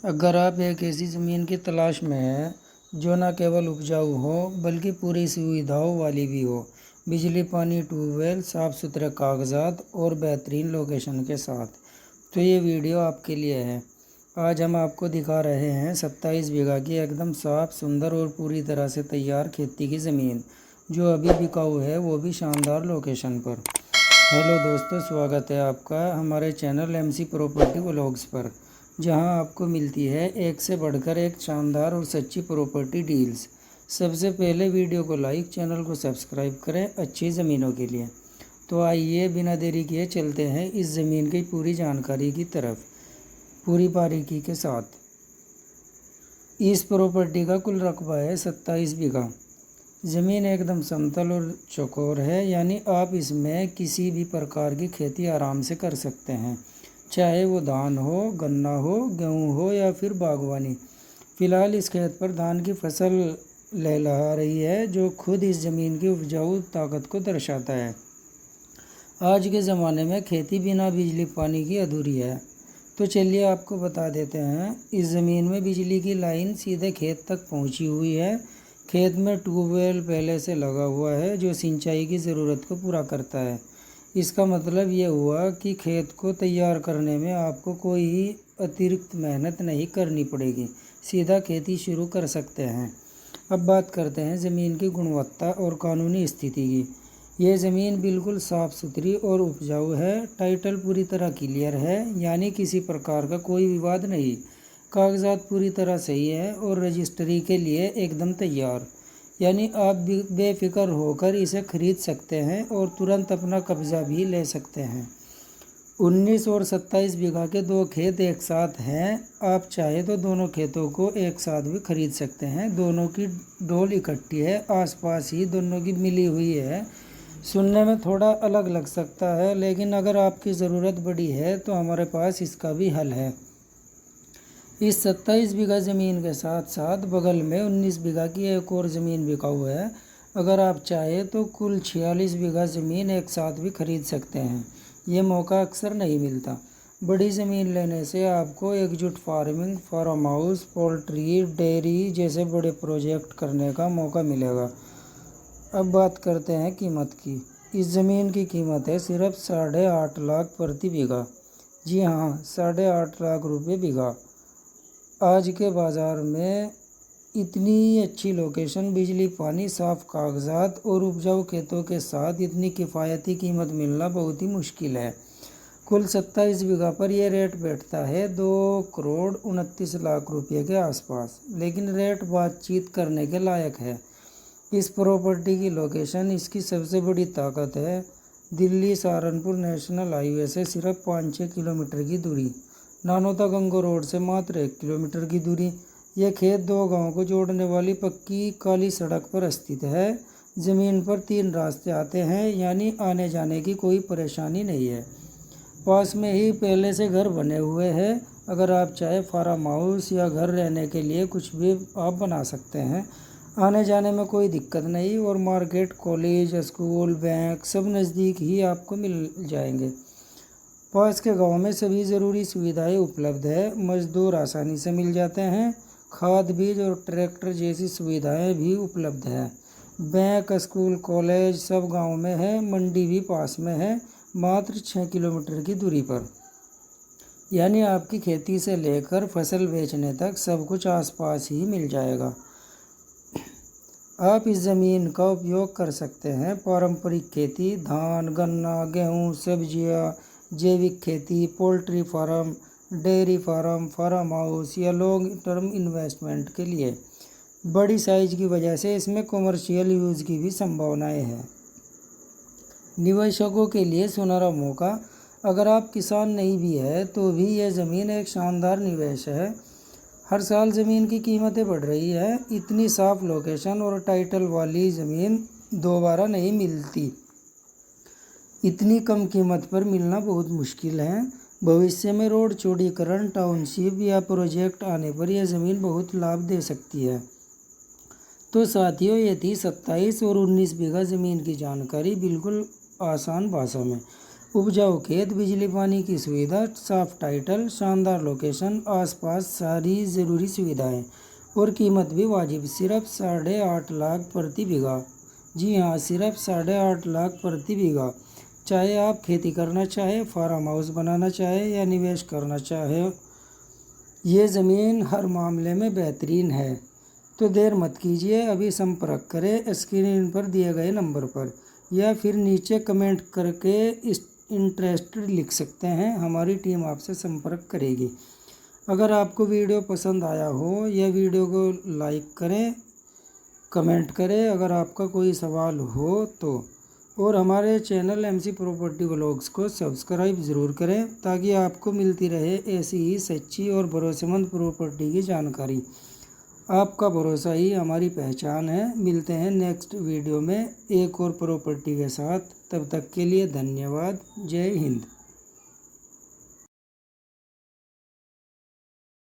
अगर आप एक ऐसी ज़मीन की तलाश में हैं जो न केवल उपजाऊ हो बल्कि पूरी सुविधाओं वाली भी हो, बिजली, पानी, ट्यूबवेल, साफ़ सुथरे कागजात और बेहतरीन लोकेशन के साथ, तो ये वीडियो आपके लिए है। आज हम आपको दिखा रहे हैं 27 बीघा की एकदम साफ, सुंदर और पूरी तरह से तैयार खेती की ज़मीन, जो अभी बिकाऊ है, वो भी शानदार लोकेशन पर। हेलो दोस्तों, स्वागत है आपका हमारे चैनल एमसी प्रॉपर्टी व्लॉग्स पर, जहां आपको मिलती है एक से बढ़कर एक शानदार और सच्ची प्रॉपर्टी डील्स। सबसे पहले वीडियो को लाइक, चैनल को सब्सक्राइब करें अच्छी ज़मीनों के लिए। तो आइए बिना देरी किए चलते हैं इस ज़मीन की पूरी जानकारी की तरफ, पूरी बारीकी के साथ। इस प्रॉपर्टी का कुल रकबा है 27 बीघा। ज़मीन एकदम समतल और चौकोर है, यानी आप इसमें किसी भी प्रकार की खेती आराम से कर सकते हैं, चाहे वो धान हो, गन्ना हो, गेहूं हो या फिर बागवानी। फ़िलहाल इस खेत पर धान की फसल लहलहा रही है, जो खुद इस ज़मीन की उपजाऊ ताकत को दर्शाता है। आज के ज़माने में खेती बिना बिजली पानी की अधूरी है, तो चलिए आपको बता देते हैं। इस ज़मीन में बिजली की लाइन सीधे खेत तक पहुंची हुई है। खेत में ट्यूबवेल पहले से लगा हुआ है, जो सिंचाई की ज़रूरत को पूरा करता है। इसका मतलब ये हुआ कि खेत को तैयार करने में आपको कोई अतिरिक्त मेहनत नहीं करनी पड़ेगी, सीधा खेती शुरू कर सकते हैं। अब बात करते हैं ज़मीन की गुणवत्ता और कानूनी स्थिति की। ये ज़मीन बिल्कुल साफ़ सुथरी और उपजाऊ है। टाइटल पूरी तरह क्लियर है, यानी किसी प्रकार का कोई विवाद नहीं। कागजात पूरी तरह सही है और रजिस्ट्री के लिए एकदम तैयार, यानी आप बेफिक्र होकर इसे खरीद सकते हैं और तुरंत अपना कब्ज़ा भी ले सकते हैं। 19 और 27 बीघा के दो खेत एक साथ हैं। आप चाहे तो दोनों खेतों को एक साथ भी खरीद सकते हैं। दोनों की डोल इकट्ठी है, आसपास ही दोनों की मिली हुई है। सुनने में थोड़ा अलग लग सकता है, लेकिन अगर आपकी ज़रूरत बड़ी है तो हमारे पास इसका भी हल है। इस 27 बीघा ज़मीन के साथ साथ बगल में 19 बीघा की एक और ज़मीन बिकाऊ है। अगर आप चाहें तो कुल 46 बीघा ज़मीन एक साथ भी खरीद सकते हैं। ये मौका अक्सर नहीं मिलता। बड़ी ज़मीन लेने से आपको एकजुट farming, farm house, poultry, dairy जैसे बड़े प्रोजेक्ट करने का मौका मिलेगा। अब बात करते हैं कीमत की। इस ज़मीन की कीमत है सिर्फ 8.5 लाख प्रति बीघा। जी हाँ, 8.5 लाख रुपये बीघा। आज के बाज़ार में इतनी अच्छी लोकेशन, बिजली, पानी, साफ कागजात और उपजाऊ खेतों के साथ इतनी किफ़ायती कीमत मिलना बहुत ही मुश्किल है। कुल 27 बीघा पर यह रेट बैठता है 2 करोड़ 29 लाख रुपये के आसपास, लेकिन रेट बातचीत करने के लायक है। इस प्रॉपर्टी की लोकेशन इसकी सबसे बड़ी ताकत है। दिल्ली सहारनपुर नेशनल हाईवे से सिर्फ 5-6 किलोमीटर की दूरी, नानोता गंगो रोड से मात्र 1 किलोमीटर की दूरी। यह खेत दो गांवों को जोड़ने वाली पक्की काली सड़क पर स्थित है। ज़मीन पर 3 रास्ते आते हैं, यानी आने जाने की कोई परेशानी नहीं है। पास में ही पहले से घर बने हुए हैं। अगर आप चाहे फार्म हाउस या घर रहने के लिए कुछ भी आप बना सकते हैं। आने जाने में कोई दिक्कत नहीं, और मार्केट, कॉलेज, स्कूल, बैंक सब नज़दीक ही आपको मिल जाएंगे। पास के गांव में सभी ज़रूरी सुविधाएं उपलब्ध है। मज़दूर आसानी से मिल जाते हैं। खाद, बीज और ट्रैक्टर जैसी सुविधाएं भी उपलब्ध है। बैंक, स्कूल, कॉलेज सब गांव में है। मंडी भी पास में है, मात्र 6 किलोमीटर की दूरी पर। यानी आपकी खेती से लेकर फसल बेचने तक सब कुछ आसपास ही मिल जाएगा। आप इस ज़मीन का उपयोग कर सकते हैं पारंपरिक खेती, धान, गन्ना, गेहूँ, सब्जियाँ, जैविक खेती, poultry farm, dairy farm, farm house या लॉन्ग टर्म इन्वेस्टमेंट के लिए। बड़ी साइज की वजह से इसमें कमर्शियल यूज़ की भी संभावनाएं हैं। निवेशकों के लिए सुनहरा मौका। अगर आप किसान नहीं भी है तो भी यह ज़मीन एक शानदार निवेश है। हर साल ज़मीन की कीमतें बढ़ रही है। इतनी साफ लोकेशन और टाइटल वाली ज़मीन दोबारा नहीं मिलती। इतनी कम कीमत पर मिलना बहुत मुश्किल है। भविष्य में रोड चौड़ीकरण, टाउनशिप या प्रोजेक्ट आने पर यह ज़मीन बहुत लाभ दे सकती है। तो साथियों, ये थी 27 और 19 बीघा ज़मीन की जानकारी, बिल्कुल आसान भाषा में। उपजाऊ खेत, बिजली पानी की सुविधा, साफ टाइटल, शानदार लोकेशन, आसपास सारी ज़रूरी सुविधाएं और कीमत भी वाजिब, सिर्फ 8.5 लाख प्रति बीघा। जी हाँ, सिर्फ 8.5 लाख प्रति बीघा। चाहे आप खेती करना चाहे, फार्म हाउस बनाना चाहे या निवेश करना चाहे, ये ज़मीन हर मामले में बेहतरीन है। तो देर मत कीजिए, अभी संपर्क करें स्क्रीन पर दिए गए नंबर पर या फिर नीचे कमेंट करके इस इंटरेस्टेड लिख सकते हैं। हमारी टीम आपसे संपर्क करेगी। अगर आपको वीडियो पसंद आया हो या वीडियो को लाइक करें, कमेंट करें अगर आपका कोई सवाल हो तो, और हमारे चैनल एमसी प्रॉपर्टी व्लॉग्स को सब्सक्राइब ज़रूर करें ताकि आपको मिलती रहे ऐसी ही सच्ची और भरोसेमंद प्रॉपर्टी की जानकारी। आपका भरोसा ही हमारी पहचान है। मिलते हैं नेक्स्ट वीडियो में एक और प्रॉपर्टी के साथ। तब तक के लिए धन्यवाद। जय हिंद।